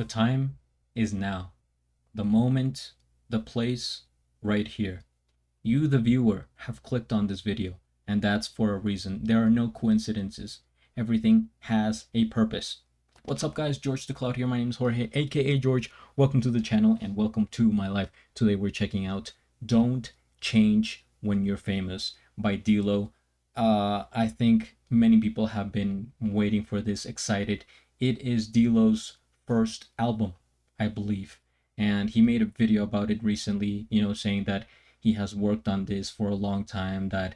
The time is now. The moment, the place, right here. You, the viewer, have clicked on this video, and that's for a reason. There are no coincidences. Everything has a purpose. What's up, guys? GeorgeTheCloud here. My name is Jorge, aka George. Welcome to the channel and welcome to my life. Today we're checking out Don't Change When You're Famous by D-Lo. I think many people have been waiting for this, excited. It is D-Lo's first album, I believe. And he made a video about it recently, saying that he has worked on this for a long time, that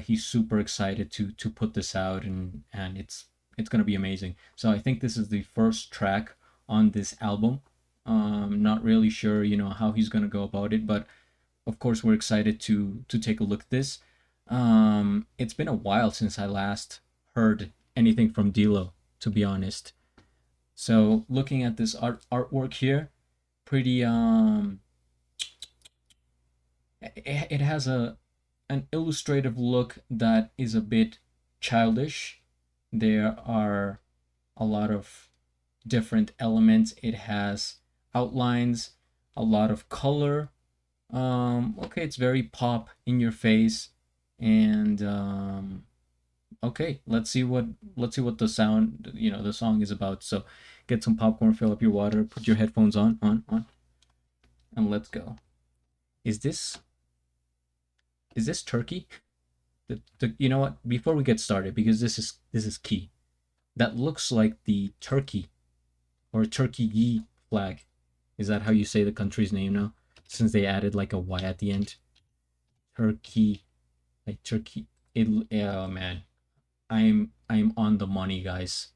he's super excited to put this out, and it's gonna be amazing. So I think this is the first track on this album. Not really sure, how he's gonna go about it, but of course we're excited to take a look at this. It's been a while since I last heard anything from D-Lo, to be honest. So looking at this artwork here, pretty it has an illustrative look that is a bit childish. There are a lot of different elements. It has outlines, a lot of color. Okay, it's very pop, in your face, and okay, let's see what the sound, the song is about. So get some popcorn, fill up your water, put your headphones on, and let's go. Is this turkey? You know what? Before we get started, because this is key. That looks like the Turkey or Turkey flag. Is that how you say the country's name now? Since they added like a Y at the end. Turkey, like Turkey. Oh man, I'm on the money, guys.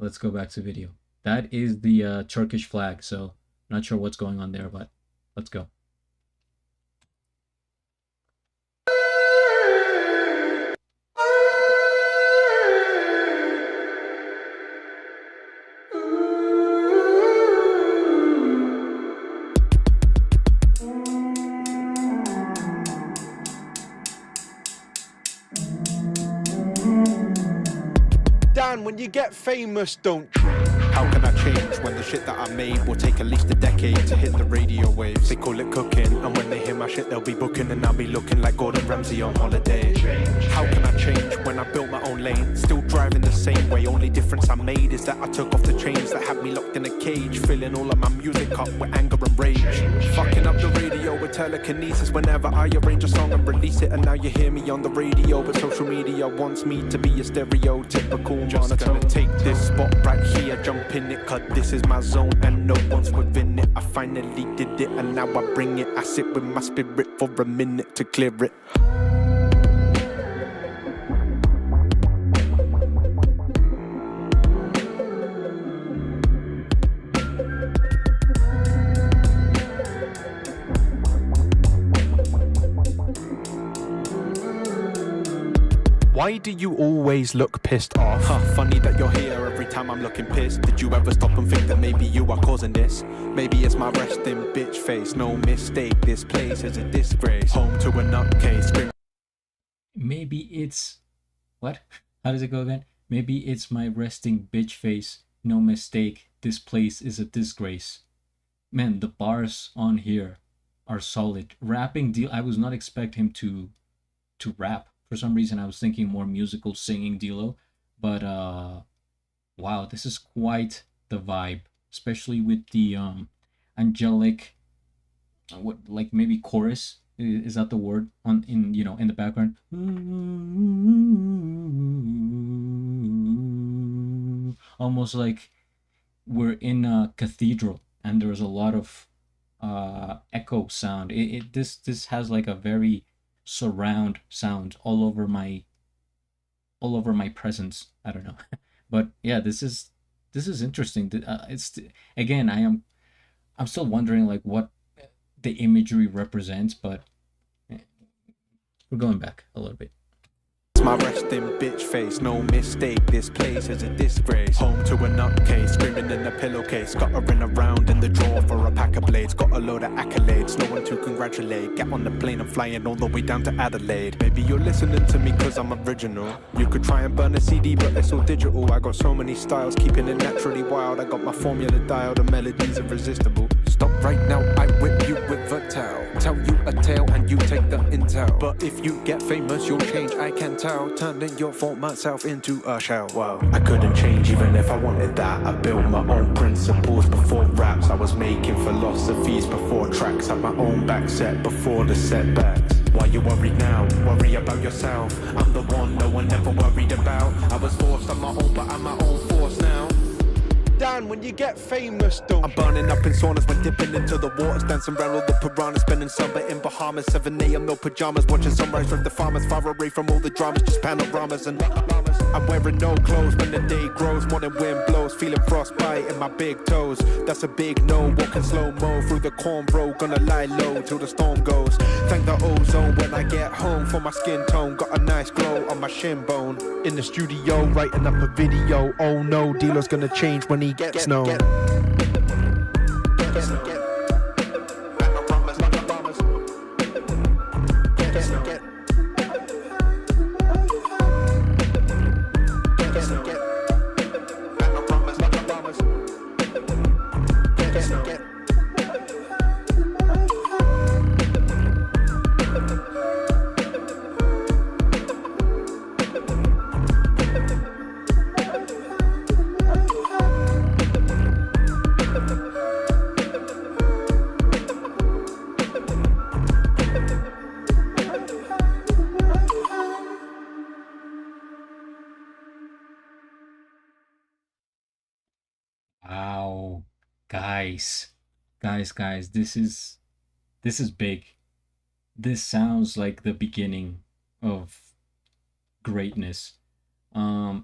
Let's go back to video. That is the Turkish flag. So not sure what's going on there, but let's go. Dan, when you get famous, don't you? How can I change when the shit that I made will take at least a decade to hit the radio waves? They call it cooking, and when they hear my shit they'll be booking, and I'll be looking like Gordon Ramsay on holiday. How can I change when I built my own lane? Still driving the same way, only difference I made is that I took off the chains that had me locked in a cage, filling all of my music up with anger and rage. Fucking up the radio with telekinesis whenever I arrange a song and release it, and now you hear me on the radio, but social media wants me to be a stereotypical just gonna take this spot right here, jump in it, cause this is my zone and no one's within it. I finally did it and now I bring it. I sit with my spirit for a minute to clear it. Why do you always look pissed off? Huh, funny that you're here every time I'm looking pissed. Did you ever stop and think that maybe you are causing this? Maybe it's my resting bitch face. No mistake, this place is a disgrace. Home to a nutcase. Maybe it's... what? How does it go again? Maybe it's my resting bitch face. No mistake, this place is a disgrace. Man, the bars on here are solid. Rapping deal. I was not expecting him to rap. For some reason, I was thinking more musical singing D-Lo, but wow, this is quite the vibe, especially with the angelic, what, like maybe chorus, is that the word, on in the background? Almost like we're in a cathedral and there's a lot of echo sound. This has like a very surround sound all over my presence. I don't know. But yeah, this is interesting. It's, again, I'm still wondering like what the imagery represents, but we're going back a little bit. It's my resting bitch face. No mistake, this place is a disgrace. Home to a nutcase, screaming in a pillowcase. Got her in around in the drawer for a pack of blades. Got a load of accolades, no one to congratulate. Get on the plane, I'm flying all the way down to Adelaide. Maybe you're listening to me cause I'm original. You could try and burn a CD but it's all digital. I got so many styles, keeping it naturally wild. I got my formula dialed, the melodies irresistible. Stop right now, I whip you with a towel. Tell you a tale and you take the intel. But if you get famous, you'll change, I can tell. Turning your former self into a shell. Wow, I couldn't change even if I wanted that. I built my own principles before raps. I was making philosophies before tracks. Had my own back set before the setbacks. Why you worried now? Worry about yourself. I'm the one no one ever worried about. I was forced on my own, but I'm my own force now. Dan, when you get famous, don't I'm burning up in saunas when dipping into the waters. Dancing around all the piranhas, spending summer in Bahamas. 7 a.m. no pajamas, watching sunrise from the farmers. Far away from all the dramas, just panoramas and I'm wearing no clothes when the day grows. Morning wind blows, feeling frostbite in my big toes. That's a big no, walking slow-mo through the cornrow. Gonna lie low till the storm goes. Thank the ozone when I get home for my skin tone. Got a nice glow on my shin bone. In the studio, writing up a video. Oh no, dealer's gonna change when he gets known. Wow, guys, this is big. This sounds like the beginning of greatness.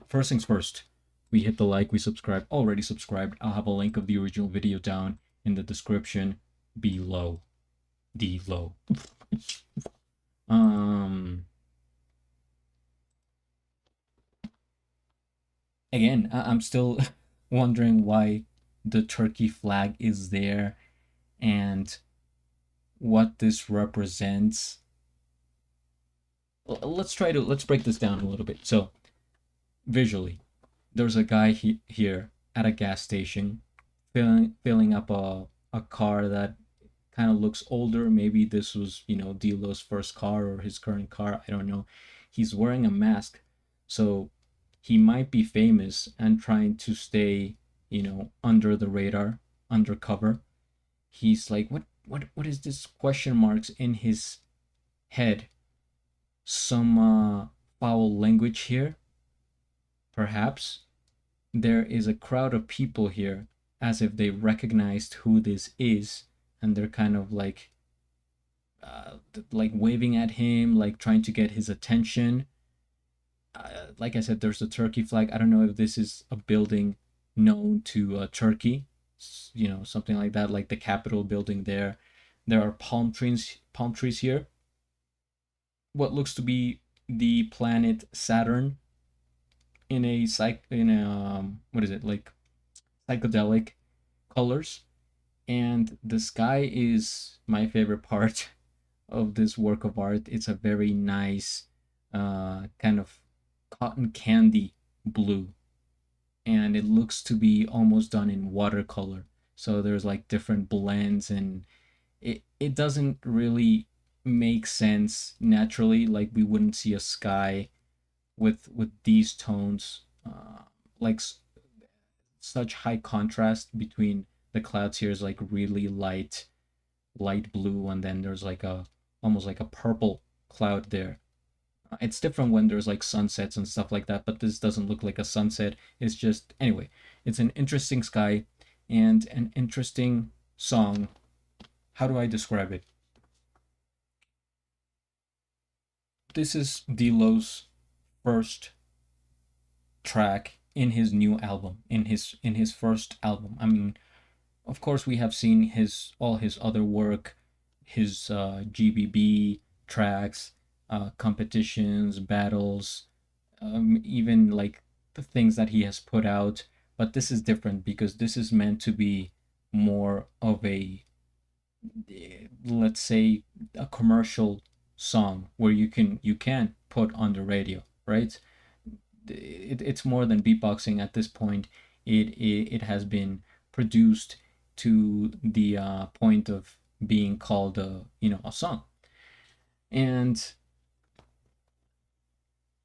First things first, we hit the like, we subscribe. Already subscribed. I'll have a link of the original video down in the description below. Again, I'm still wondering why the turkey flag is there and what this represents. Let's break this down a little bit. So visually, there's a guy here at a gas station filling up a car that kind of looks older. Maybe this was, Dilo's first car or his current car, I don't know. He's wearing a mask, so he might be famous and trying to stay, under the radar, undercover. He's like, what is this question marks in his head? Some foul language here? Perhaps. There is a crowd of people here as if they recognized who this is, and they're kind of like waving at him, like trying to get his attention. Like I said, there's a turkey flag. I don't know if this is a building known to Turkey, something like that, like the Capitol building there. There are palm trees here. What looks to be the planet Saturn in a psychedelic colors, and the sky is my favorite part of this work of art. It's a very nice kind of cotton candy blue, and it looks to be almost done in watercolor, so there's like different blends, and it doesn't really make sense naturally. Like, we wouldn't see a sky with these tones, such high contrast between the clouds. Here is like really light blue, and then there's like almost like a purple cloud there. It's different when there's like sunsets and stuff like that, but this doesn't look like a sunset. It's just, anyway, it's an interesting sky and an interesting song. How do I describe it? This is D-Lo's first track in his new album, in his first album. I mean, of course we have seen all his other work, his GBB tracks, competitions, battles, even like the things that he has put out. But this is different because this is meant to be more of a, let's say, a commercial song where you can put on the radio, right? It's more than beatboxing at this point. It has been produced to the point of being called a song. And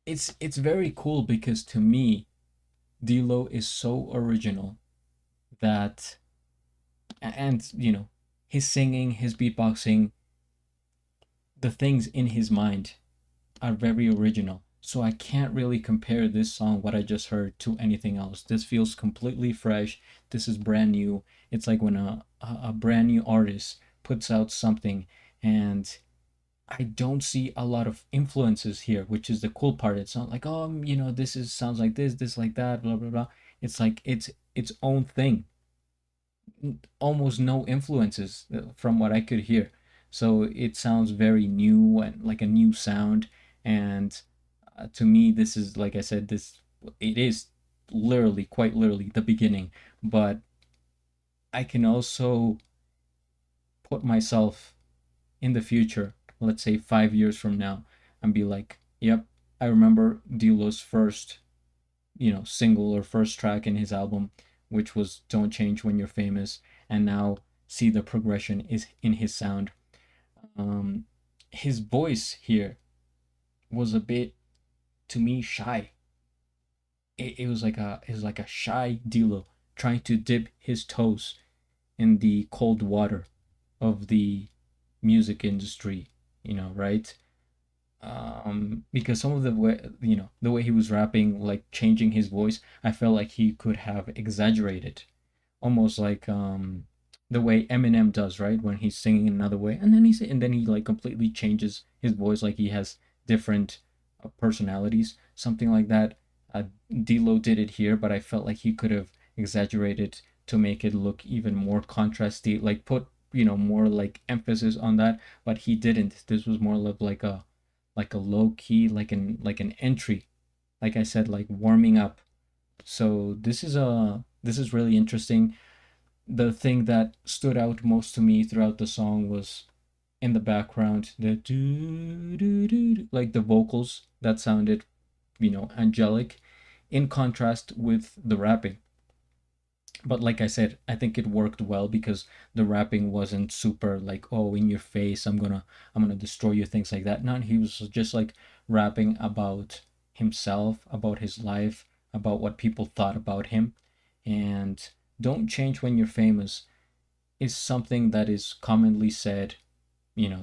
it's very cool because to me D'Lo is so original that, and his singing, his beatboxing, the things in his mind are very original. So I can't really compare this song, what I just heard, to anything else. This feels completely fresh. This is brand new. It's like when a brand new artist puts out something, and I don't see a lot of influences here, which is the cool part. It's not like, oh, this is sounds like this like that, blah blah blah. It's like its own thing. Almost no influences from what I could hear. So it sounds very new and like a new sound. And to me, this is, like I said, it is literally, quite literally, the beginning. But I can also put myself in the future, let's say 5 years from now, and be like, yep, I remember D'Lo's first, single or first track in his album, which was "Don't Change When You're Famous," and now see the progression is in his sound. His voice here was a bit, to me, shy. It was like a shy D'Lo trying to dip his toes in the cold water of the music industry, right? Because some of the way, the way he was rapping, like changing his voice, I felt like he could have exaggerated, almost like the way Eminem does, right? When he's singing another way, and then he like completely changes his voice, like he has different personalities, something like that. D'Lo did it here, but I felt like he could have exaggerated to make it look even more contrasty, like put more like emphasis on that, but he didn't. This was more of like a low key, like an entry, like I said, like warming up. So this is really interesting. The thing that stood out most to me throughout the song was in the background, the do do do, like the vocals that sounded, angelic, in contrast with the rapping. But like I said, I think it worked well because the rapping wasn't super like, oh, in your face, I'm gonna destroy you, things like that. None. He was just like rapping about himself, about his life, about what people thought about him. And "Don't Change When You're Famous" is something that is commonly said,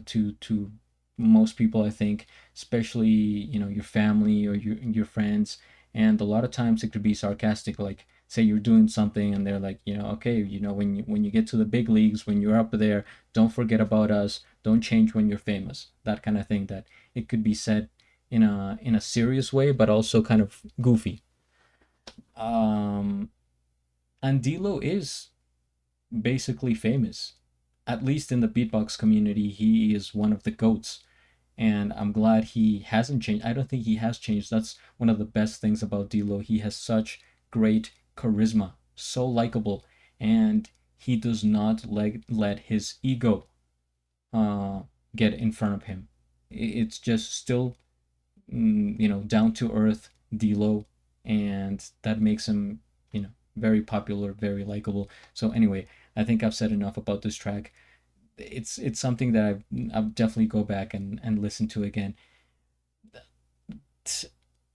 to most people, I think, especially, your family or your friends. And a lot of times it could be sarcastic, like say you're doing something and they're like, okay, when you get to the big leagues, when you're up there, don't forget about us, don't change when you're famous, that kind of thing. That it could be said in a serious way, but also kind of goofy. um and D'Lo is basically famous, at least in the beatbox community. He is one of the goats, and I'm glad he hasn't changed. I don't think he has changed. That's one of the best things about D'Lo. He has such great charisma, so likable, and he does not let his ego uh, get in front of him. It's just still, down to earth D'Lo, and that makes him, very popular, very likable. So anyway, I think I've said enough about this track. It's something that I'll definitely go back and listen to again.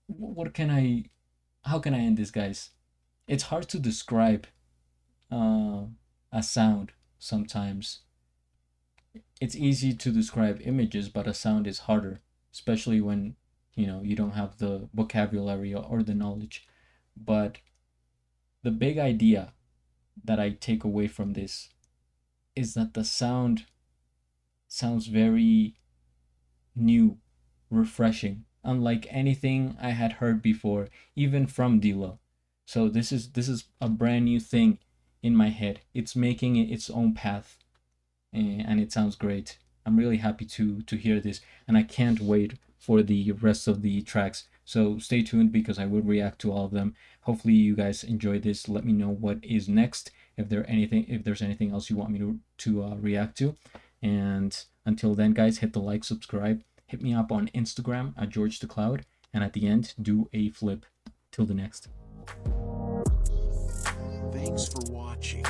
What can I How can I end this, guys? It's hard to describe uh, a sound sometimes. It's easy to describe images, but a sound is harder, especially when you don't have the vocabulary or the knowledge. But the big idea that I take away from this is that the sound sounds very new, refreshing, unlike anything I had heard before, even from D'Lo. So this is a brand new thing in my head. It's making it its own path, and it sounds great. I'm really happy to hear this, and I can't wait for the rest of the tracks So stay tuned because I will react to all of them. Hopefully you guys enjoy this. Let me know what is next, if there's anything else you want me to react to. And until then, guys, hit the like, subscribe, hit me up on Instagram at GeorgeTheCloud, and at the end, do a flip. Till the next. Thanks for watching.